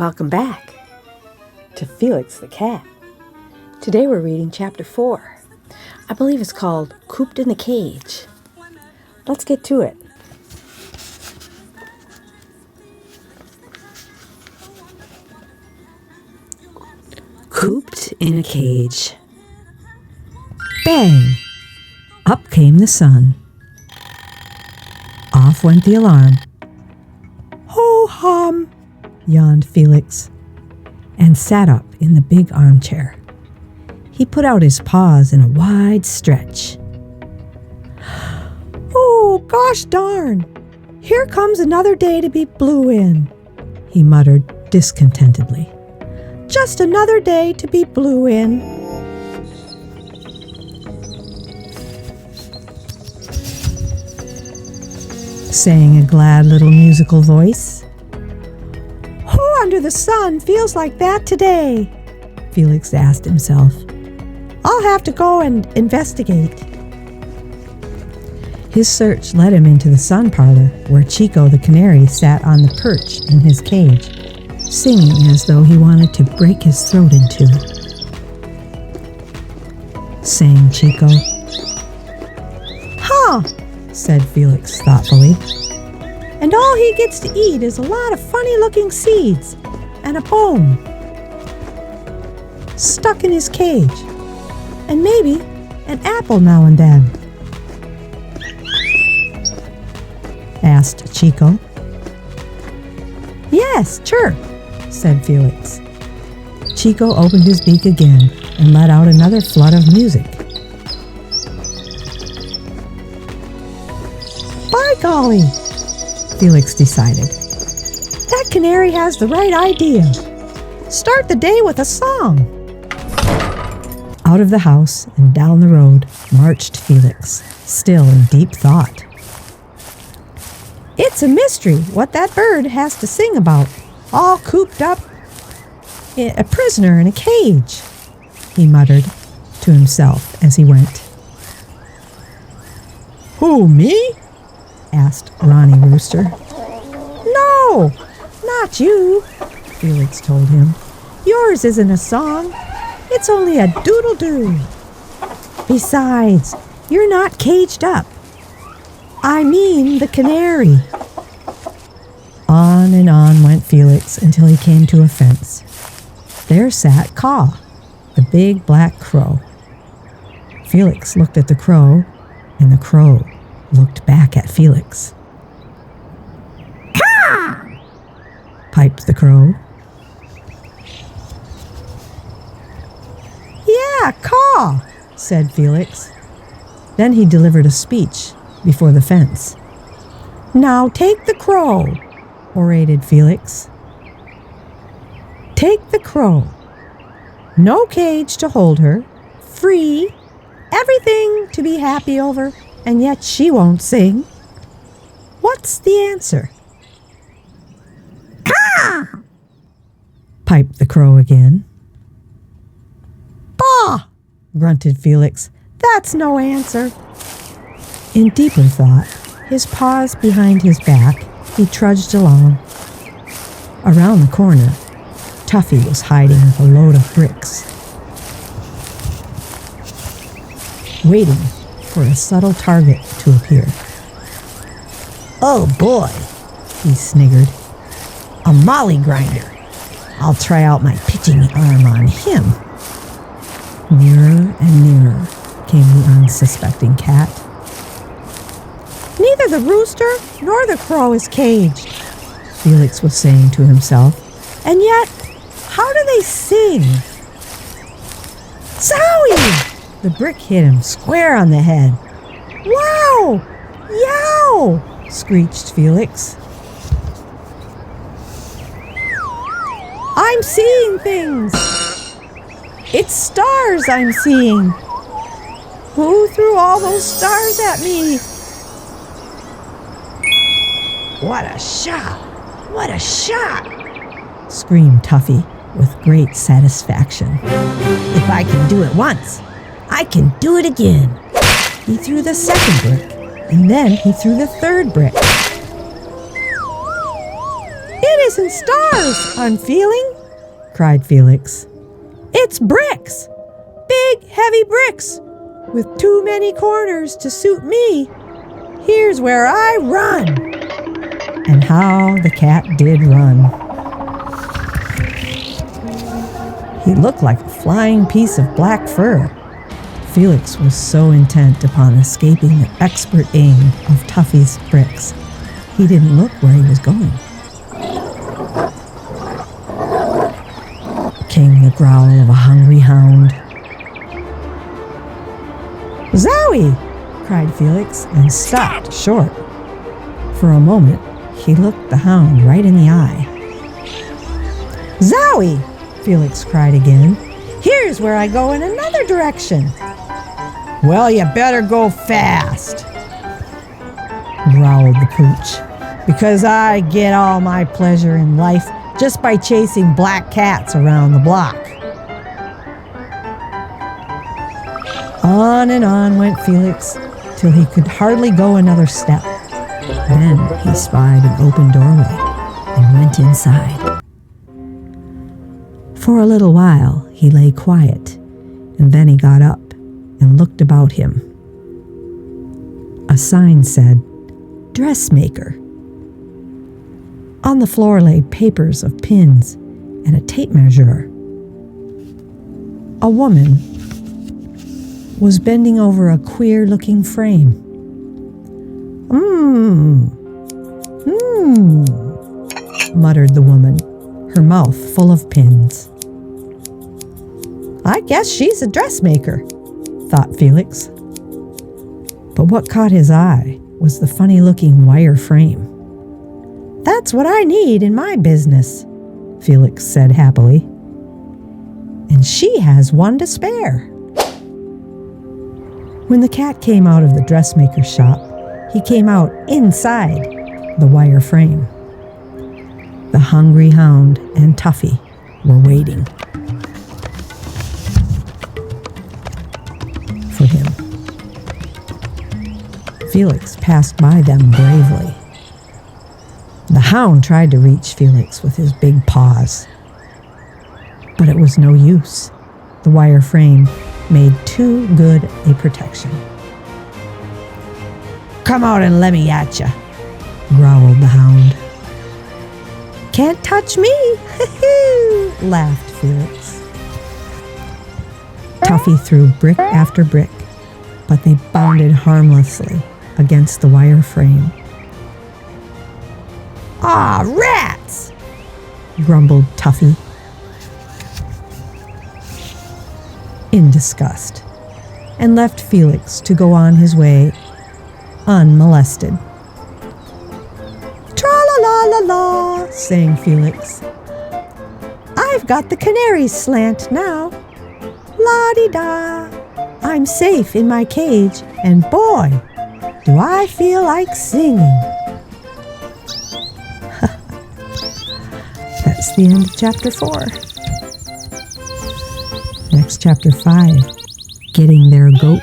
Welcome back to Felix the Cat. Today we're reading chapter 4. I believe it's called Cooped in the Cage. Let's get to it. Cooped in a cage. Bang! Up came the sun. Off went the alarm. Ho-hum! Yawned Felix, and sat up in the big armchair. He put out his paws in a wide stretch. Oh, gosh darn! Here comes another day to be blue in, he muttered discontentedly. Just another day to be blue in. Sang a glad little musical voice. Who under the sun feels like that today? Felix asked himself. I'll have to go and investigate. His search led him into the sun parlor, where Chico the canary sat on the perch in his cage, singing as though he wanted to break his throat in two. Sang Chico. Huh, said Felix thoughtfully. And all he gets to eat is a lot of funny-looking seeds and a bone stuck in his cage, and maybe an apple now and then. Asked Chico. Yes, chirp, said Felix. Chico opened his beak again and let out another flood of music. By golly, Felix decided. That canary has the right idea. Start the day with a song. Out of the house and down the road marched Felix, still in deep thought. It's a mystery what that bird has to sing about, all cooped up, a prisoner in a cage, he muttered to himself as he went. Who, me? Asked Ronnie Rooster. No, not you, Felix told him. Yours isn't a song. It's only a doodle-doo. Besides, you're not caged up. I mean the canary. On and on went Felix until he came to a fence. There sat Caw, the big black crow. Felix looked at the crow, and the crow looked back at Felix. Caw! Piped the crow. Yeah, caw, said Felix. Then he delivered a speech before the fence. Now take the crow, orated Felix. Take the crow. No cage to hold her. Free. Everything to be happy over. And yet she won't sing. What's the answer? Caw! Piped the crow again. Bah! Grunted Felix. That's no answer. In deeper thought, his paws behind his back, he trudged along. Around the corner, Tuffy was hiding with a load of bricks, waiting for a subtle target to appear. Oh boy, he sniggered. A molly grinder. I'll try out my pitching arm on him. Nearer and nearer came the unsuspecting cat. Neither the rooster nor the crow is caged, Felix was saying to himself. And yet, how do they sing? Zowie! The brick hit him square on the head. Wow! Yow! Screeched Felix. I'm seeing things! It's stars I'm seeing! Who threw all those stars at me? What a shot! What a shot! Screamed Tuffy with great satisfaction. If I can do it once, I can do it again. He threw the second brick, and then he threw the third brick. It isn't stars I'm feeling, cried Felix. It's bricks, big heavy bricks, with too many corners to suit me. Here's where I run. And how the cat did run. He looked like a flying piece of black fur. Felix was so intent upon escaping the expert aim of Tuffy's bricks, he didn't look where he was going. Came the growl of a hungry hound. "Zowie!" cried Felix and stopped short. For a moment, he looked the hound right in the eye. "Zowie!" Felix cried again. "Here's where I go in another direction." "Well, you better go fast," growled the pooch, "because I get all my pleasure in life just by chasing black cats around the block." On and on went Felix till he could hardly go another step. Then he spied an open doorway and went inside. For a little while he lay quiet, and then he got up and looked about him. A sign said, "Dressmaker." On the floor lay papers of pins and a tape measure. A woman was bending over a queer-looking frame. Muttered the woman, her mouth full of pins. "I guess she's a dressmaker," thought Felix. But what caught his eye was the funny-looking wire frame. "That's what I need in my business," Felix said happily. "And she has one to spare." When the cat came out of the dressmaker's shop, he came out inside the wire frame. The hungry hound and Tuffy were waiting for him. Felix passed by them bravely. The hound tried to reach Felix with his big paws, but it was no use. The wire frame made too good a protection. "Come out and let me at ya," growled the hound. "Can't touch me," laughed Felix. Tuffy threw brick after brick, but they bounded harmlessly against the wire frame. "Ah, rats!" grumbled Tuffy in disgust, and left Felix to go on his way unmolested. "Tra-la-la-la-la," sang Felix. "I've got the canary slant now. La-di-da. I'm safe in my cage, and boy, do I feel like singing." That's the end of chapter 4. Next, chapter 5, Getting Their Goat.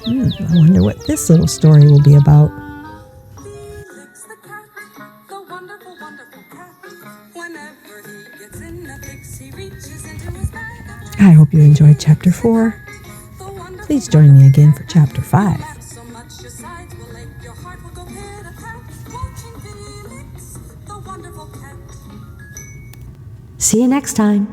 I wonder what this little story will be about. Felix the cat, the wonderful, wonderful cat. Whenever he gets in a fix, he reaches into his bag. I hope you enjoyed chapter 4. Please join me again for chapter 5. So much your sides will ache, your heart will go pit-a-pat, watching Felix, the wonderful cat. See you next time.